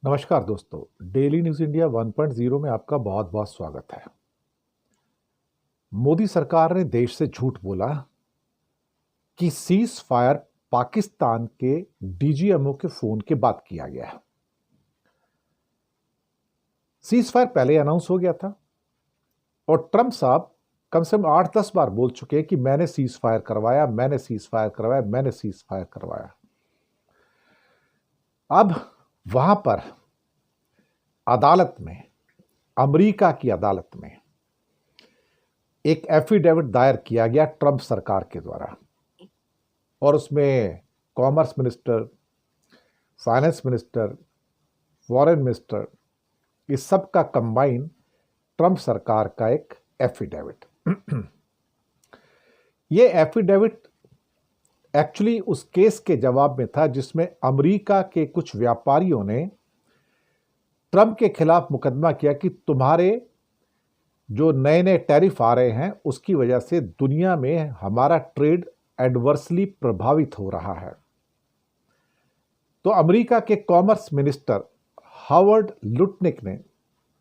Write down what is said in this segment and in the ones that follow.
नमस्कार दोस्तों, daily news India 1.0 में आपका बहुत बहुत स्वागत है। मोदी सरकार ने देश से झूठ बोला कि सीज फायर पाकिस्तान के डीजीएमओ के फोन के बाद किया गया है। सीज फायर पहले अनाउंस हो गया था और ट्रंप साहब कम से कम 8-10 बार बोल चुके हैं कि मैंने सीज फायर करवाया, मैंने सीज फायर करवाया, मैंने सीज फायर करवाया। अब वहां पर अदालत में, अमेरिका की अदालत में एक एफिडेविट दायर किया गया ट्रंप सरकार के द्वारा और उसमें commerce minister, finance minister, foreign minister, इस सब का कंबाइन ट्रंप सरकार का एक एफिडेविट। ये एफिडेविट एक्चुअली उस केस के जवाब में था जिसमें अमेरिका के कुछ व्यापारियों ने ट्रंप के खिलाफ मुकदमा किया कि तुम्हारे जो नए नए टैरिफ आ रहे हैं उसकी वजह से दुनिया में हमारा ट्रेड एडवर्सली प्रभावित हो रहा है। तो अमेरिका के कॉमर्स मिनिस्टर हावर्ड लुटनिक ने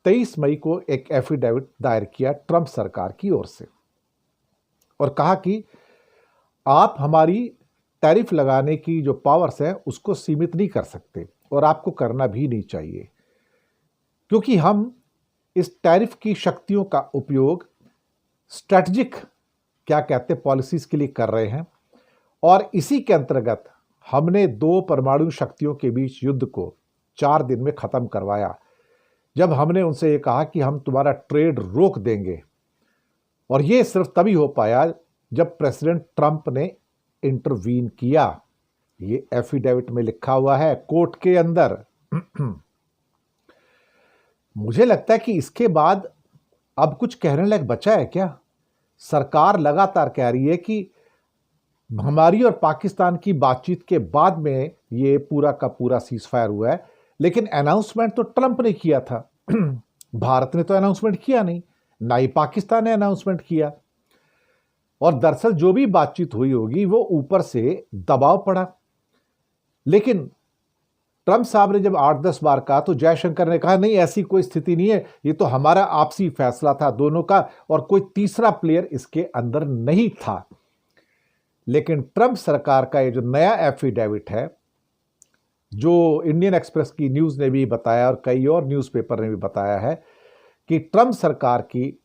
23 मई को एक एफिडेविट दायर किया ट्रंप सरकार की ओर से और कहा कि आप हमारी टैरिफ लगाने की जो पावर्स हैं उसको सीमित नहीं कर सकते और आपको करना भी नहीं चाहिए, क्योंकि हम इस टैरिफ की शक्तियों का उपयोग स्ट्रेटजिक पॉलिसीज के लिए कर रहे हैं और इसी के अंतर्गत हमने 2 परमाणु शक्तियों के बीच युद्ध को 4 दिन में खत्म करवाया, जब हमने उनसे ये कहा कि हम तुम्हारा ट्रेड रोक देंगे। और ये सिर्फ तभी हो पाया जब प्रेसिडेंट ट्रंप ने इंटरवीन किया। ये एफिडेविट में लिखा हुआ है कोर्ट के अंदर। मुझे लगता है कि इसके बाद अब कुछ कहने लायक बचा है क्या? सरकार लगातार कह रही है कि हमारी और पाकिस्तान की बातचीत के बाद में ये पूरा का पूरा सीज फायर हुआ है, लेकिन अनाउंसमेंट तो ट्रंप ने किया था। भारत ने तो अनाउंसमेंट किया नहीं, ना ही पाकिस्तान ने अनाउंसमेंट किया। और दरअसल जो भी बातचीत हुई होगी वो ऊपर से दबाव पड़ा। लेकिन ट्रंप साहब ने जब 8-10 बार कहा तो जयशंकर ने कहा नहीं, ऐसी कोई स्थिति नहीं है, ये तो हमारा आपसी फैसला था दोनों का और कोई तीसरा प्लेयर इसके अंदर नहीं था। लेकिन ट्रंप सरकार का ये जो नया एफिडेविट है, जो इंडियन एक्सप्रेस की न्यूज़ ने भी बताया और कई और न्यूज़पेपर ने भी बताया है कि ट्रंप सरकार की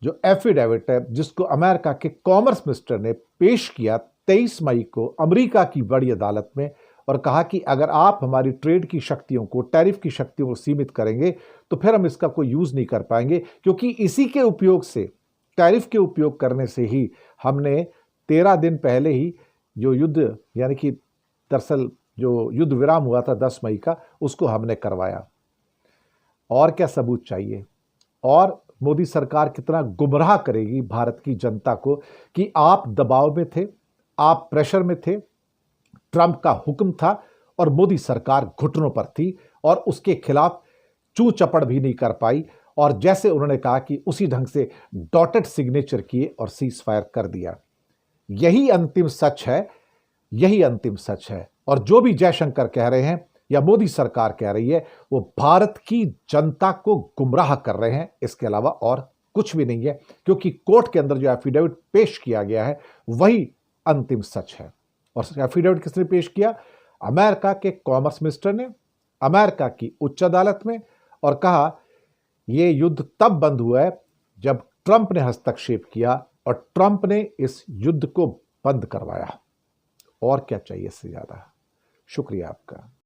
जो एफिडेविट है जिसको अमेरिका के कॉमर्स मिनिस्टर ने पेश किया 23 मई को अमेरिका की बड़ी अदालत में और कहा कि अगर आप हमारी ट्रेड की शक्तियों को, टैरिफ की शक्तियों को सीमित करेंगे तो फिर हम इसका कोई यूज नहीं कर पाएंगे, क्योंकि इसी के उपयोग से, टैरिफ के उपयोग करने से ही हमने 13 दिन पहले ही जो युद्ध, यानी कि दरअसल जो युद्ध विराम हुआ था 10 मई का, उसको हमने करवाया। और क्या सबूत चाहिए? और मोदी सरकार कितना गुमराह करेगी भारत की जनता को कि आप दबाव में थे, आप प्रेशर में थे, ट्रंप का हुक्म था और मोदी सरकार घुटनों पर थी और उसके खिलाफ चू चपड़ भी नहीं कर पाई। और जैसे उन्होंने कहा कि उसी ढंग से डॉटेड सिग्नेचर किए और सीज फायर कर दिया। यही अंतिम सच है, यही अंतिम सच है। और जो भी जयशंकर कह रहे हैं या मोदी सरकार कह रही है, वो भारत की जनता को गुमराह कर रहे हैं, इसके अलावा और कुछ भी नहीं है, क्योंकि कोर्ट के अंदर जो एफिडेविट पेश किया गया है वही अंतिम सच है। और एफिडेविट किसने पेश किया? अमेरिका के कॉमर्स मिनिस्टर ने अमेरिका की उच्च अदालत में, और कहा यह युद्ध तब बंद हुआ है जब ट्रंप ने हस्तक्षेप किया और ट्रंप ने इस युद्ध को बंद करवाया। और क्या चाहिए इससे ज्यादा? शुक्रिया आपका।